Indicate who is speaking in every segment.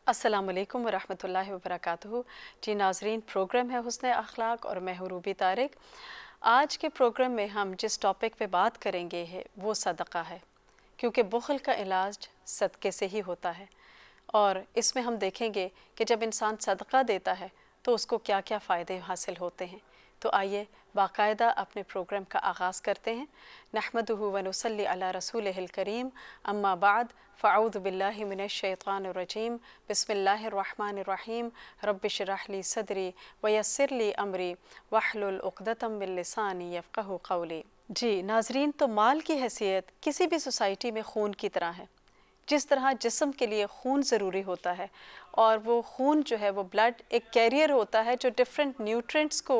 Speaker 1: अस्सलाम वालेकुम वरहमतुल्लाहि वबरकातुहू। जी नाज़रीन, प्रोग्राम है हुस्न अखलाक और मैं हूँ रूबी तारिक। आज के प्रोग्राम में हम जिस टॉपिक पे बात करेंगे है वो सदका है, क्योंकि बुख़ल का इलाज सदक़े से ही होता है। और इसमें हम देखेंगे कि जब इंसान सदका देता है तो उसको क्या क्या फ़ायदे हासिल होते हैं। तो आइए बाकायदा अपने प्रोग्राम का आगाज़ करते हैं। नहमदुहु व नुसल्ली अला रसूलिहिल करीम, अम्मा बाद, फ़अऊज़ु बिल्लाहि मिनश शैतानिर रजीम, बिस्मिल्लाहिर रहमानिर रहीम, रब्बि इश्रह ली सदरी व यस्सिर ली अमरी वहलुल उक़दतम मिन लिसानी यफ़क़हू क़ौली। जी नाज़रीन, तो माल की हैसियत किसी भी सोसाइटी में खून की तरह है। जिस तरह जिस्म के लिए खून ज़रूरी होता है और वो खून जो है वो ब्लड एक कैरियर होता है जो डिफरेंट न्यूट्रिएंट्स को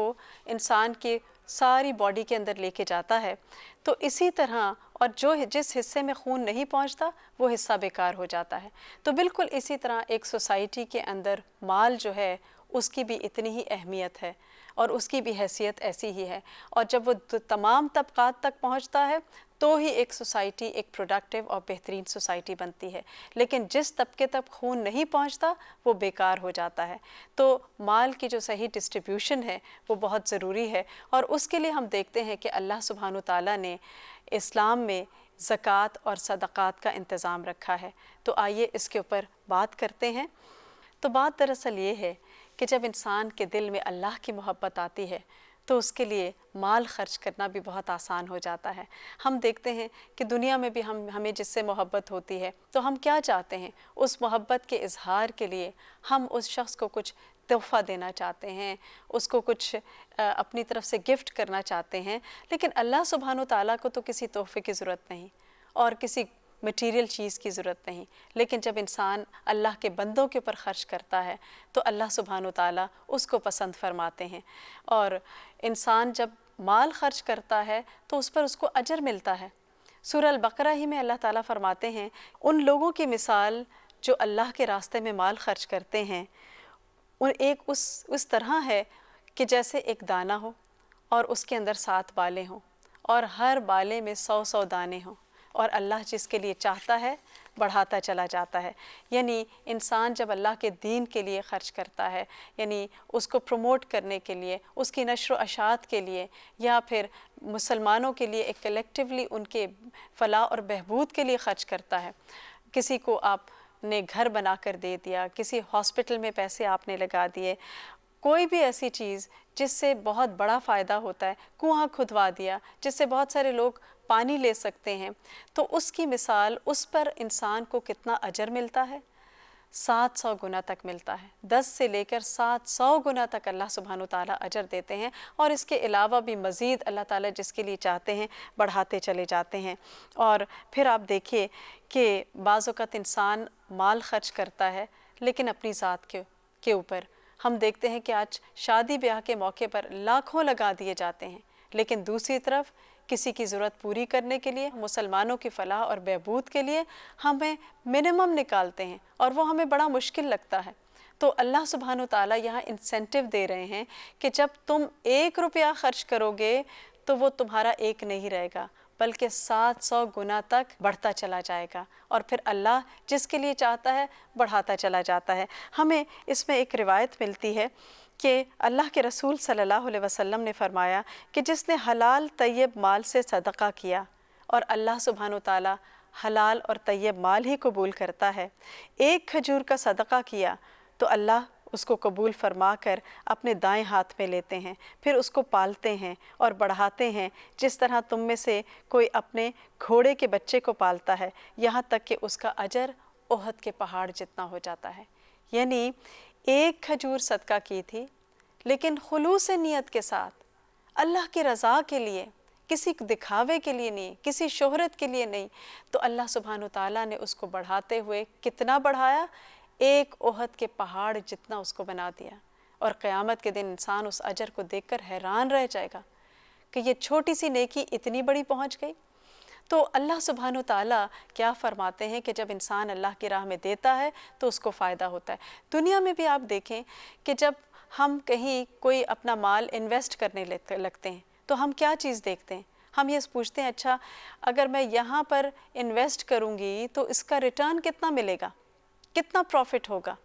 Speaker 1: इंसान की सारी बॉडी के अंदर लेके जाता है, तो इसी तरह और जिस हिस्से में खून नहीं पहुंचता वो हिस्सा बेकार हो जाता है। तो बिल्कुल इसी तरह एक सोसाइटी के अंदर माल जो है उसकी भी इतनी ही अहमियत है और उसकी भी हैसियत ऐसी ही है। और जब वो तमाम तबक़ात तक पहुंचता है तो ही एक सोसाइटी एक प्रोडक्टिव और बेहतरीन सोसाइटी बनती है। लेकिन जिस तबके तक खून नहीं पहुंचता वो बेकार हो जाता है। तो माल की जो सही डिस्ट्रीब्यूशन है वो बहुत ज़रूरी है और उसके लिए हम देखते हैं कि अल्लाह सुब्हानो ताला ने इस्लाम में ज़कात और सदक़ात का इंतज़ाम रखा है। तो आइए इसके ऊपर बात करते हैं। तो बात दरअसल ये है कि जब इंसान के दिल में अल्लाह की मोहब्बत आती है तो उसके लिए माल खर्च करना भी बहुत आसान हो जाता है। हम देखते हैं कि दुनिया में भी हमें जिससे मोहब्बत होती है तो हम क्या चाहते हैं, उस मोहब्बत के इजहार के लिए हम उस शख्स को कुछ तोहफ़ा देना चाहते हैं, उसको कुछ अपनी तरफ से गिफ्ट करना चाहते हैं। लेकिन अल्लाह सुब्हानो ताला को तो किसी तोहफ़े की ज़रूरत नहीं और किसी मटीरियल चीज़ की ज़रूरत नहीं। लेकिन जब इंसान अल्लाह के बंदों के ऊपर ख़र्च करता है तो अल्लाह सुब्हानो ताला उसको पसंद फरमाते हैं। और इंसान जब माल खर्च करता है तो उस पर उसको अजर मिलता है। सूरह अल-बक़रा ही में अल्लाह ताला फरमाते हैं, उन लोगों की मिसाल जो अल्लाह के रास्ते में माल खर्च करते हैं उन एक उस तरह है कि जैसे एक दाना हो और उसके अंदर 7 बालें हों और हर बाले में 100-100 दाने हों और अल्लाह जिसके लिए चाहता है बढ़ाता चला जाता है। यानी इंसान जब अल्लाह के दीन के लिए ख़र्च करता है, यानी उसको प्रमोट करने के लिए, उसकी नश्र अशात के लिए या फिर मुसलमानों के लिए एक कलेक्टिवली उनके फ़लाह और बहबूद के लिए ख़र्च करता है। किसी को आपने घर बना कर दे दिया, किसी हॉस्पिटल में पैसे आपने लगा दिए, कोई भी ऐसी चीज़ जिससे बहुत बड़ा फ़ायदा होता है, कुआं खुदवा दिया जिससे बहुत सारे लोग पानी ले सकते हैं, तो उसकी मिसाल उस पर इंसान को कितना अजर मिलता है, 700 गुना तक मिलता है। 10 से लेकर 700 गुना तक अल्लाह सुब्हानो ताला अजर देते हैं और इसके अलावा भी मज़ीद अल्लाह ताला जिसके लिए चाहते हैं बढ़ाते चले जाते हैं। और फिर आप देखिए कि बाज़ औक़ात इंसान माल खर्च करता है लेकिन अपनी ज़ात के ऊपर हम देखते हैं कि आज शादी ब्याह के मौके पर लाखों लगा दिए जाते हैं, लेकिन दूसरी तरफ किसी की ज़रूरत पूरी करने के लिए, मुसलमानों की फ़लाह और बहबूद के लिए हमें मिनिमम निकालते हैं और वो हमें बड़ा मुश्किल लगता है। तो अल्लाह सुब्हानो ताला यहाँ इंसेंटिव दे रहे हैं कि जब तुम 1 रुपया ख़र्च करोगे तो वो तुम्हारा एक नहीं रहेगा बल्कि 700 गुना तक बढ़ता चला जाएगा और फिर अल्लाह जिसके लिए चाहता है बढ़ाता चला जाता है। हमें इसमें एक रिवायत मिलती है कि अल्लाह के रसूल सल्लल्लाहु अलैहि वसल्लम ने फरमाया कि जिसने हलाल तय्यब माल से सदका किया और अल्लाह सुब्हानो ताला हलाल और तय्यब माल ही कबूल करता है, 1 खजूर का सदका किया तो अल्लाह उसको कबूल फरमा कर अपने दाएं हाथ में लेते हैं, फिर उसको पालते हैं और बढ़ाते हैं जिस तरह तुम में से कोई अपने घोड़े के बच्चे को पालता है, यहाँ तक कि उसका अजर ओहद के पहाड़ जितना हो जाता है। यानी 1 खजूर सदका की थी लेकिन खुलूस नियत के साथ, अल्लाह की रज़ा के लिए, किसी दिखावे के लिए नहीं, किसी शोहरत के लिए नहीं, तो अल्लाह सुब्हानो ताला ने उसको बढ़ाते हुए कितना बढ़ाया, 1 ओहद के पहाड़ जितना उसको बना दिया। और क़यामत के दिन इंसान उस अजर को देखकर हैरान रह जाएगा कि ये छोटी सी नेकी इतनी बड़ी पहुंच गई। तो अल्लाह सुब्हानो ताला क्या फरमाते हैं कि जब इंसान अल्लाह की राह में देता है तो उसको फ़ायदा होता है। दुनिया में भी आप देखें कि जब हम कहीं कोई अपना माल इन्वेस्ट करने लगते हैं तो हम क्या चीज़ देखते हैं, हम ये पूछते हैं अच्छा अगर मैं यहाँ पर इन्वेस्ट करूँगी तो इसका रिटर्न कितना मिलेगा, कितना प्रॉफिट होगा।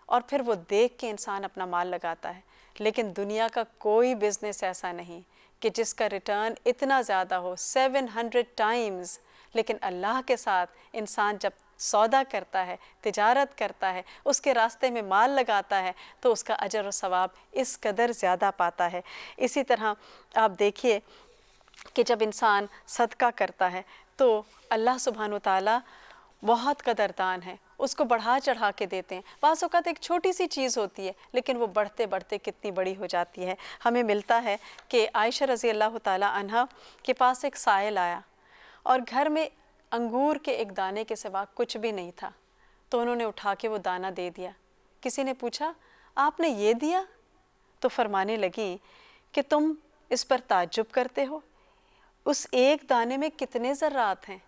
Speaker 1: اور پھر وہ دیکھ کے انسان اپنا مال لگاتا ہے. لیکن دنیا کا کوئی بزنس ایسا نہیں کہ جس کا ریٹرن اتنا زیادہ ہو 700 ٹائمز. لیکن اللہ کے ساتھ انسان جب سودا کرتا ہے، تجارت کرتا ہے، اس کے راستے میں مال لگاتا ہے تو اس کا اجر و ثواب اس قدر زیادہ پاتا ہے. اسی طرح آپ دیکھیے کہ جب انسان صدقہ کرتا ہے تو اللہ سبحانہ و تعالیٰ بہت قدردان ہے، اس کو بڑھا چڑھا کے دیتے ہیں. بعض اوقات ایک چھوٹی سی چیز ہوتی ہے لیکن وہ بڑھتے بڑھتے کتنی بڑی ہو جاتی ہے. ہمیں ملتا ہے کہ عائشہ رضی اللہ تعالیٰ عنہا کے پاس ایک سائل آیا اور گھر میں انگور کے ایک دانے کے سوا کچھ بھی نہیں تھا، تو انہوں نے اٹھا کے وہ دانہ دے دیا. کسی نے پوچھا آپ نے یہ دیا؟ تو فرمانے لگیں کہ تم اس پر تعجب کرتے ہو، اس ایک دانے میں کتنے ذرات ہیں.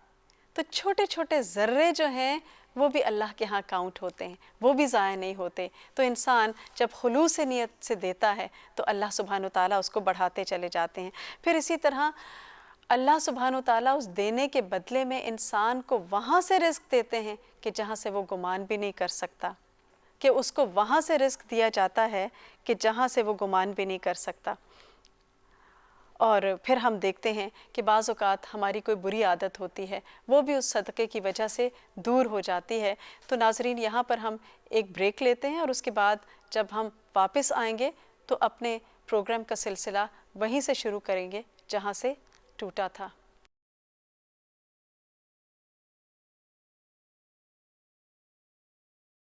Speaker 1: تو چھوٹے چھوٹے ذرے جو ہیں وہ بھی اللہ کے ہاں کاؤنٹ ہوتے ہیں، وہ بھی ضائع نہیں ہوتے. تو انسان جب خلوص نیت سے دیتا ہے تو اللہ سبحانہ و تعالیٰ اس کو بڑھاتے چلے جاتے ہیں. پھر اسی طرح اللہ سبحانہ و تعالیٰ اس دینے کے بدلے میں انسان کو وہاں سے رزق دیتے ہیں کہ جہاں سے وہ گمان بھی نہیں کر سکتا، کہ اس کو وہاں سے رزق دیا جاتا ہے کہ جہاں سے وہ گمان بھی نہیں کر سکتا. اور پھر ہم دیکھتے ہیں کہ بعض اوقات ہماری کوئی بری عادت ہوتی ہے، وہ بھی اس صدقے کی وجہ سے دور ہو جاتی ہے. تو ناظرین یہاں پر ہم ایک بریک لیتے ہیں اور اس کے بعد جب ہم واپس آئیں گے تو اپنے پروگرام کا سلسلہ وہیں سے شروع کریں گے جہاں سے ٹوٹا تھا.